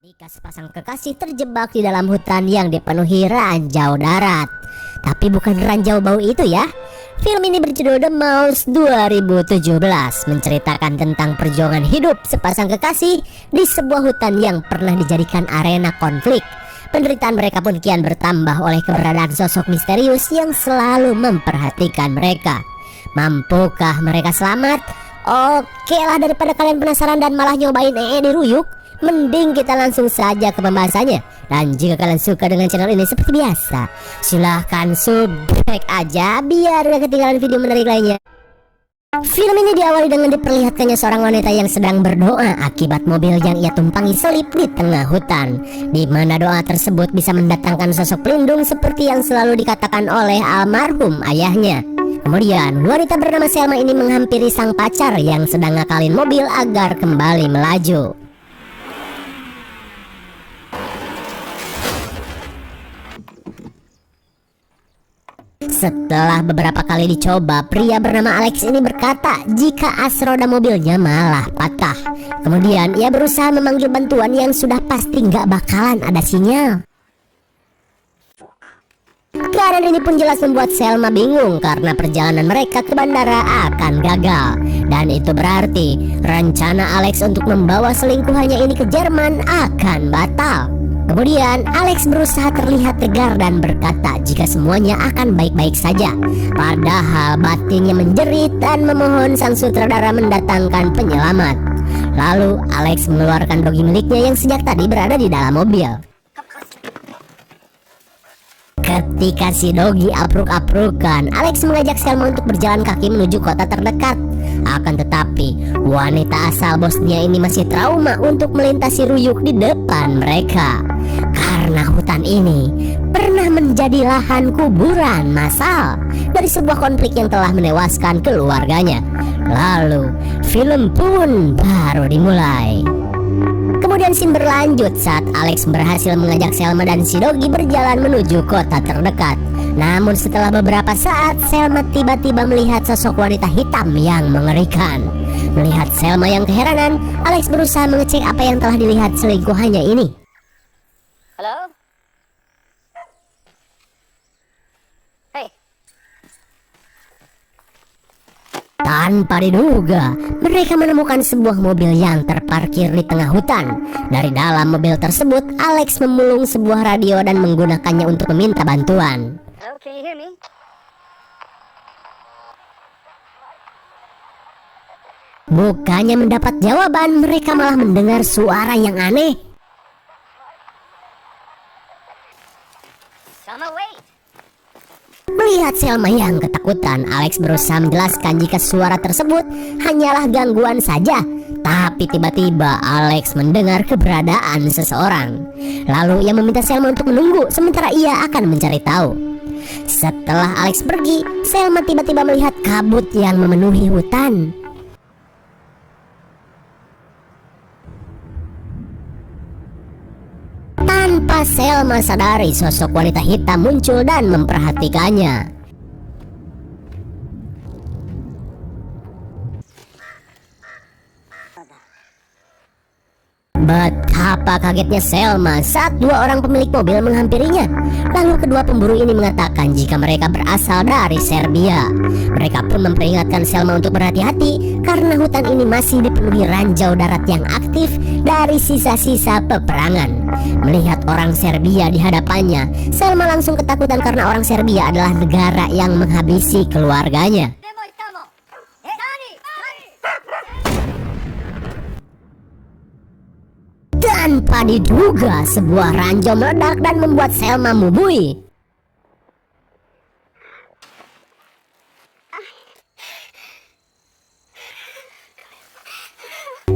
Ketika sepasang kekasih terjebak di dalam hutan yang dipenuhi ranjau darat. Tapi bukan ranjau bau itu ya. Film ini berjudul The Mouse 2017, menceritakan tentang perjuangan hidup sepasang kekasih di sebuah hutan yang pernah dijadikan arena konflik. Penderitaan mereka pun kian bertambah oleh keberadaan sosok misterius yang selalu memperhatikan mereka. Mampukah mereka selamat? Oke lah, daripada kalian penasaran dan malah nyobain diruyuk, mending kita langsung saja ke pembahasannya. Dan jika kalian suka dengan channel ini seperti biasa, silahkan subscribe aja biar gak ketinggalan video menarik lainnya. Film ini diawali dengan diperlihatkannya seorang wanita yang sedang berdoa akibat mobil yang ia tumpangi selip di tengah hutan, di mana doa tersebut bisa mendatangkan sosok pelindung seperti yang selalu dikatakan oleh almarhum ayahnya. Kemudian wanita bernama Selma ini menghampiri sang pacar yang sedang ngakalin mobil agar kembali melaju. Setelah beberapa kali dicoba, pria bernama Alex ini berkata jika as roda mobilnya malah patah. Kemudian ia berusaha memanggil bantuan yang sudah pasti nggak bakalan ada sinyal. Keadaan ini pun jelas membuat Selma bingung karena perjalanan mereka ke bandara akan gagal. Dan itu berarti rencana Alex untuk membawa selingkuhannya ini ke Jerman akan batal. Kemudian Alex berusaha terlihat tegar dan berkata jika semuanya akan baik-baik saja. Padahal batinnya menjerit dan memohon sang sutradara mendatangkan penyelamat. Lalu Alex mengeluarkan dogi miliknya yang sejak tadi berada di dalam mobil. Ketika si dogi apruk-aprukan, Alex mengajak Selma untuk berjalan kaki menuju kota terdekat. Akan tetapi, wanita asal Bosnia ini masih trauma untuk melintasi ruyuk di depan mereka. Karena hutan ini pernah menjadi lahan kuburan massal dari sebuah konflik yang telah menewaskan keluarganya. Lalu, film pun baru dimulai. Kemudian scene berlanjut saat Alex berhasil mengajak Selma dan si dogi berjalan menuju kota terdekat. Namun setelah beberapa saat, Selma tiba-tiba melihat sosok wanita hitam yang mengerikan. Melihat Selma yang keheranan, Alex berusaha mengecek apa yang telah dilihat selingkuhannya ini. Halo? Hei. Tanpa diduga, mereka menemukan sebuah mobil yang terparkir di tengah hutan. Dari dalam mobil tersebut, Alex memulung sebuah radio dan menggunakannya untuk meminta bantuan. Hello, can you hear me? Bukannya mendapat jawaban, mereka malah mendengar suara yang aneh. Selma, wait. Melihat Selma yang ketakutan, Alex berusaha menjelaskan jika suara tersebut hanyalah gangguan saja. Tapi tiba-tiba Alex mendengar keberadaan seseorang. Lalu ia meminta Selma untuk menunggu sementara ia akan mencari tahu. Setelah Alex pergi, Selma tiba-tiba melihat kabut yang memenuhi hutan. Tanpa Selma sadari, sosok wanita hitam muncul dan memperhatikannya. Betapa kagetnya Selma saat dua orang pemilik mobil menghampirinya. Lalu kedua pemburu ini mengatakan jika mereka berasal dari Serbia. Mereka pun memperingatkan Selma untuk berhati-hati karena hutan ini masih dipenuhi ranjau darat yang aktif dari sisa-sisa peperangan. Melihat orang Serbia di hadapannya, Selma langsung ketakutan karena orang Serbia adalah negara yang menghabisi keluarganya. Tanpa diduga, sebuah ranjau meledak dan membuat Selma mubui.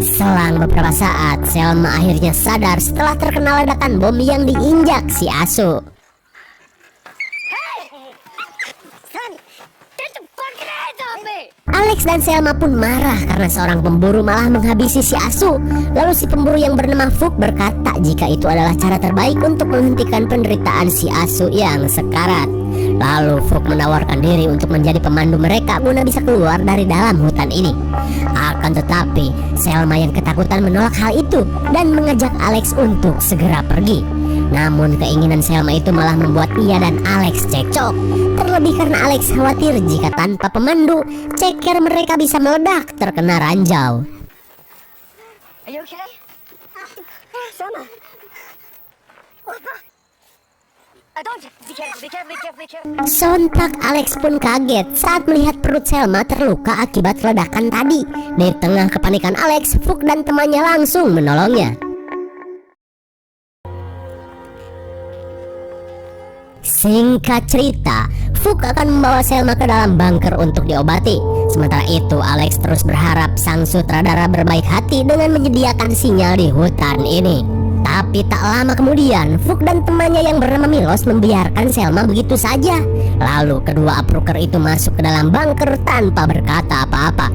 Selang beberapa saat, Selma akhirnya sadar setelah terkena ledakan bom yang diinjak si asu. Alex dan Selma pun marah karena seorang pemburu malah menghabisi si asu. Lalu si pemburu yang bernama Fuk berkata jika itu adalah cara terbaik untuk menghentikan penderitaan si asu yang sekarat. Lalu Fuk menawarkan diri untuk menjadi pemandu mereka guna bisa keluar dari dalam hutan ini. Akan tetapi Selma yang ketakutan menolak hal itu dan mengajak Alex untuk segera pergi. Namun keinginan Selma itu malah membuat ia dan Alex cekcok. Terlebih karena Alex khawatir jika tanpa pemandu, ceker mereka bisa meledak terkena ranjau. Are you okay? Selma. Don't be careful. Sontak Alex pun kaget saat melihat perut Selma terluka akibat ledakan tadi. Di tengah kepanikan Alex, Fuk dan temannya langsung menolongnya. Singkat cerita, Fuk akan membawa Selma ke dalam bunker untuk diobati. Sementara itu Alex terus berharap sang sutradara berbaik hati dengan menyediakan sinyal di hutan ini. Tapi tak lama kemudian, Fuk dan temannya yang bernama Milos membiarkan Selma begitu saja. Lalu kedua apruker itu masuk ke dalam bunker tanpa berkata apa-apa.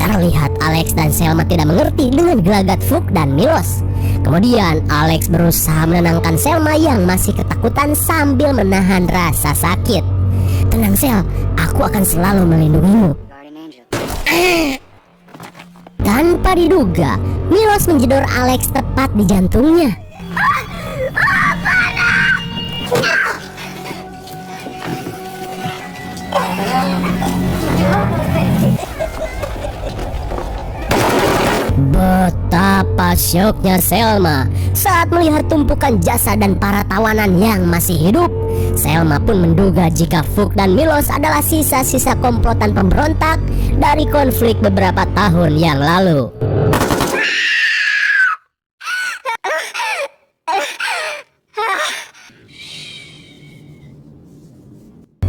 Terlihat Alex dan Selma tidak mengerti dengan gelagat Fuk dan Milos. Kemudian Alex berusaha menenangkan Selma yang masih ketakutan sambil menahan rasa sakit. Tenang Sel, aku akan selalu melindungimu. Tanpa diduga, Milos menjedor Alex tepat di jantungnya. Betapa syoknya Selma saat melihat tumpukan jasad dan para tawanan yang masih hidup. Selma pun menduga jika Fuk dan Milos adalah sisa-sisa komplotan pemberontak dari konflik beberapa tahun yang lalu.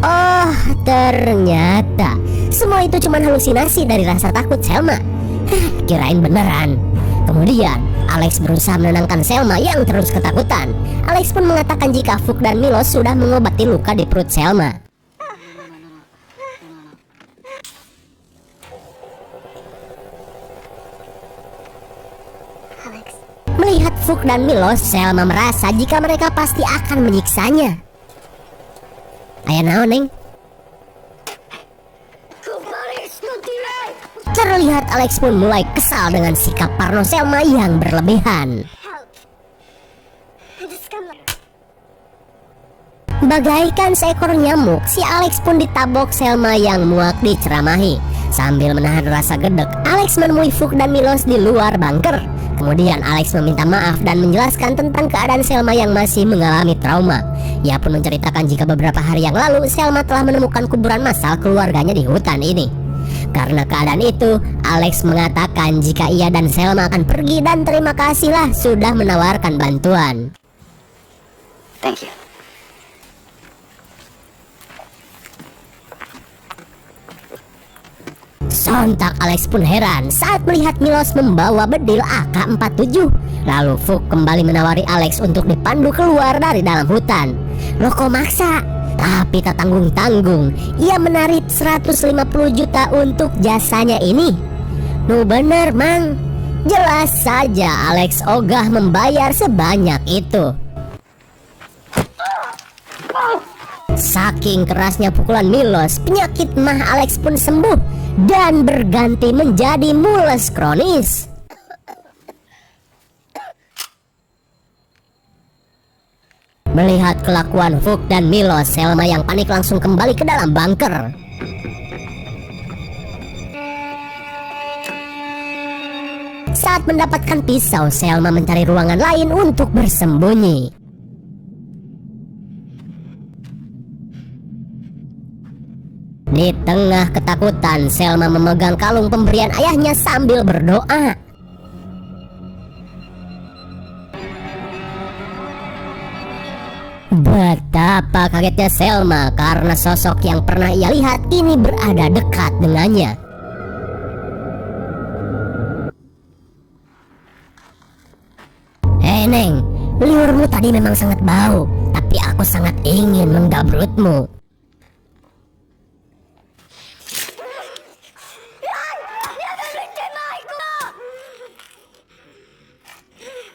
Oh, ternyata semua itu cuma halusinasi dari rasa takut Selma. Kirain beneran. Kemudian Alex berusaha menenangkan Selma yang terus ketakutan. Alex pun mengatakan jika Fuk dan Milos sudah mengobati luka di perut Selma. Melihat Fuk dan Milos, Selma merasa jika mereka pasti akan menyiksanya. Aya naon, Neng? Terlihat Alex pun mulai kesal dengan sikap parno Selma yang berlebihan. Bagaikan seekor nyamuk, si Alex pun ditabok Selma yang muak diceramahi. Sambil menahan rasa gedek, Alex menemui Fuk dan Milos di luar bunker. Kemudian Alex meminta maaf dan menjelaskan tentang keadaan Selma yang masih mengalami trauma. Ia pun menceritakan jika beberapa hari yang lalu Selma telah menemukan kuburan massal keluarganya di hutan ini. Karena keadaan itu, Alex mengatakan jika ia dan Selma akan pergi dan terima kasihlah sudah menawarkan bantuan. Thank you. Sontak Alex pun heran saat melihat Milos membawa bedil AK-47. Lalu Fuk kembali menawari Alex untuk dipandu keluar dari dalam hutan. Loh kok maksa? Tapi tak tanggung-tanggung, ia menarik 150 juta untuk jasanya ini. Nu bener mang, jelas saja Alex ogah membayar sebanyak itu. Saking kerasnya pukulan Milos, penyakit mah Alex pun sembuh dan berganti menjadi mules kronis. Melihat kelakuan Fuk dan Milos, Selma yang panik langsung kembali ke dalam bunker. Saat mendapatkan pisau, Selma mencari ruangan lain untuk bersembunyi. Di tengah ketakutan, Selma memegang kalung pemberian ayahnya sambil berdoa. Betapa kagetnya Selma karena sosok yang pernah ia lihat kini berada dekat dengannya. Hei Neng, liurmu tadi memang sangat bau, tapi aku sangat ingin menggabrutmu.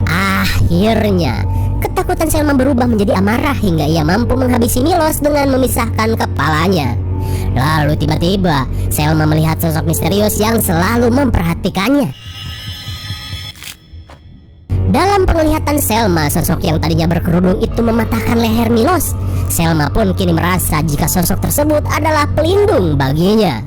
Akhirnya Ketakutan Selma berubah menjadi amarah hingga ia mampu menghabisi Milos dengan memisahkan kepalanya. Lalu tiba-tiba Selma melihat sosok misterius yang selalu memperhatikannya. Dalam penglihatan Selma, sosok yang tadinya berkerudung itu mematahkan leher Milos. Selma pun kini merasa jika sosok tersebut adalah pelindung baginya.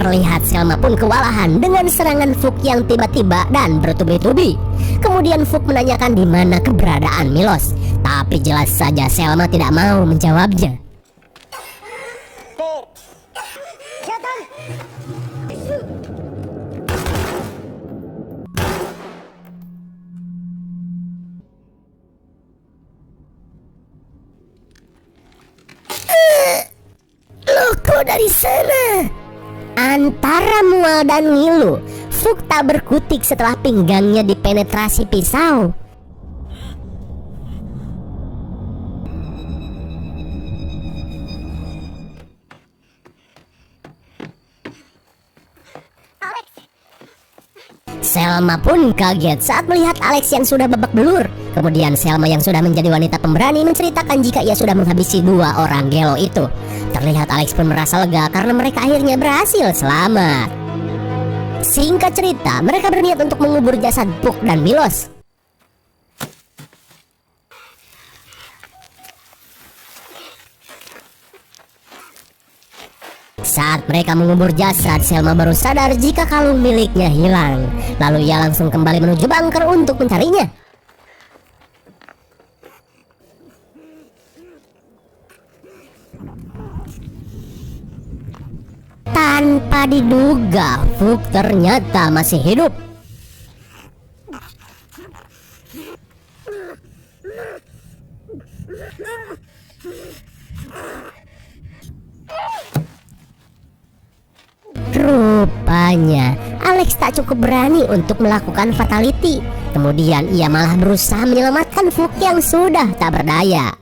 Terlihat Selma pun kewalahan dengan serangan Fuk yang tiba-tiba dan bertubi-tubi. Kemudian Fuk menanyakan di mana keberadaan Milos, tapi jelas saja Selma tidak mau menjawabnya. Loh, kok dari sana? Antara mual dan ngilu, Fuk tak berkutik setelah pinggangnya dipenetrasi pisau. Selma pun kaget saat melihat Alex yang sudah babak belur. Kemudian Selma yang sudah menjadi wanita pemberani menceritakan jika ia sudah menghabisi 2 orang gelo itu. Terlihat Alex pun merasa lega karena mereka akhirnya berhasil selamat. Singkat cerita, mereka berniat untuk mengubur jasad Fuk dan Milos. Saat mereka mengubur jasad, Selma baru sadar jika kalung miliknya hilang. Lalu ia langsung kembali menuju bunker untuk mencarinya. Tanpa diduga, Fuk ternyata masih hidup. Rupanya Alex tak cukup berani untuk melakukan fatality. Kemudian ia malah berusaha menyelamatkan Fuk yang sudah tak berdaya.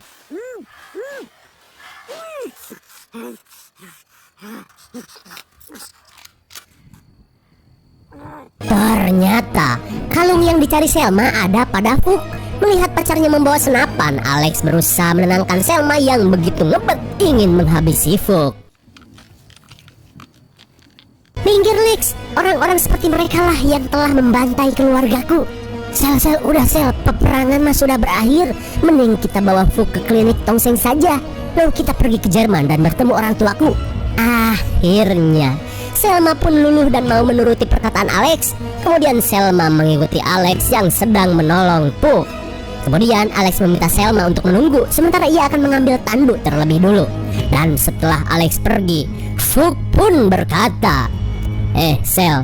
Ternyata kalung yang dicari Selma ada pada Fuk. Melihat pacarnya membawa senapan, Alex berusaha menenangkan Selma yang begitu ngebet ingin menghabisi Fuk. Minggir Lex, orang-orang seperti mereka lah yang telah membantai keluargaku. Sel, udah Sel, peperangan mah sudah berakhir. Mending kita bawa Fuk ke klinik Tongseng saja. Lalu kita pergi ke Jerman dan bertemu orang tuaku. Akhirnya Selma pun luluh dan mau menuruti perkataan Alex. Kemudian Selma mengikuti Alex yang sedang menolong Fuk. Kemudian Alex meminta Selma untuk menunggu, sementara ia akan mengambil tanduk terlebih dulu. Dan setelah Alex pergi, Fuk pun berkata, Sel,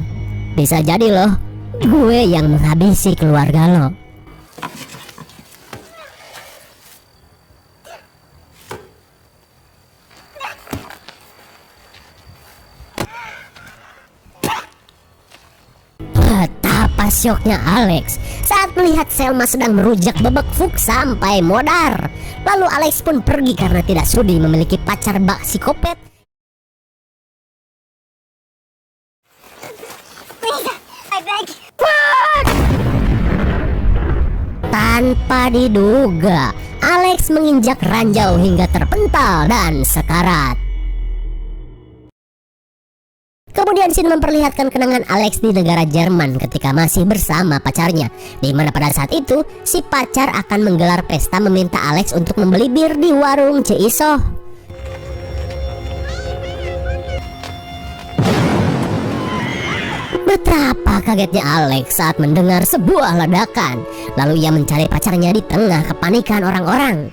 bisa jadi loh gue yang menghabisi keluarga lo. Betapa syoknya Alex saat melihat Selma sedang merujak bebek Fuk sampai modar. Lalu Alex pun pergi karena tidak sudi memiliki pacar bak psikopat. Tanpa diduga, Alex menginjak ranjau hingga terpental dan sekarat. Kemudian scene memperlihatkan kenangan Alex di negara Jerman ketika masih bersama pacarnya, di mana pada saat itu si pacar akan menggelar pesta meminta Alex untuk membeli bir di warung Ciisoh. Betapa kagetnya Alex saat mendengar sebuah ledakan. Lalu ia mencari pacarnya di tengah kepanikan orang-orang.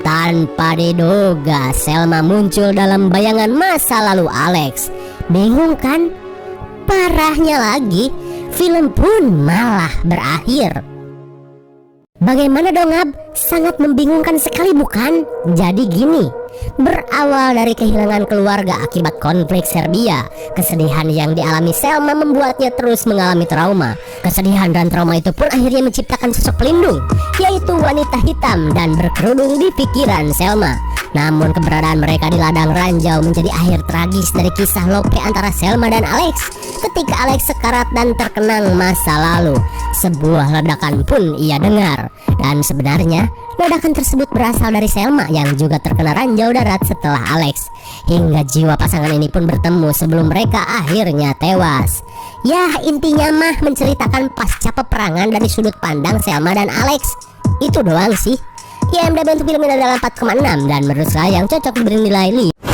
Tanpa diduga, Selma muncul dalam bayangan masa lalu Alex. Bingung kan? Parahnya lagi, film pun malah berakhir. Bagaimana dong Ab? Sangat membingungkan sekali bukan? Jadi gini, Berawal dari kehilangan keluarga akibat konflik Serbia, kesedihan yang dialami Selma membuatnya terus mengalami trauma. Kesedihan dan trauma itu pun akhirnya menciptakan sosok pelindung, yaitu wanita hitam dan berkerudung di pikiran Selma. Namun keberadaan mereka di ladang ranjau menjadi akhir tragis dari kisah lope antara Selma dan Alex. Ketika Alex sekarat dan terkenang masa lalu, sebuah ledakan pun ia dengar. Dan sebenarnya ledakan tersebut berasal dari Selma yang juga terkena ranjau darat setelah Alex. Hingga jiwa pasangan ini pun bertemu sebelum mereka akhirnya tewas. Ya, intinya mah menceritakan pasca peperangan dari sudut pandang Selma dan Alex. Itu doang sih. IMDb untuk film ini adalah 4,6 dan menurut saya yang cocok diberi nilai 5.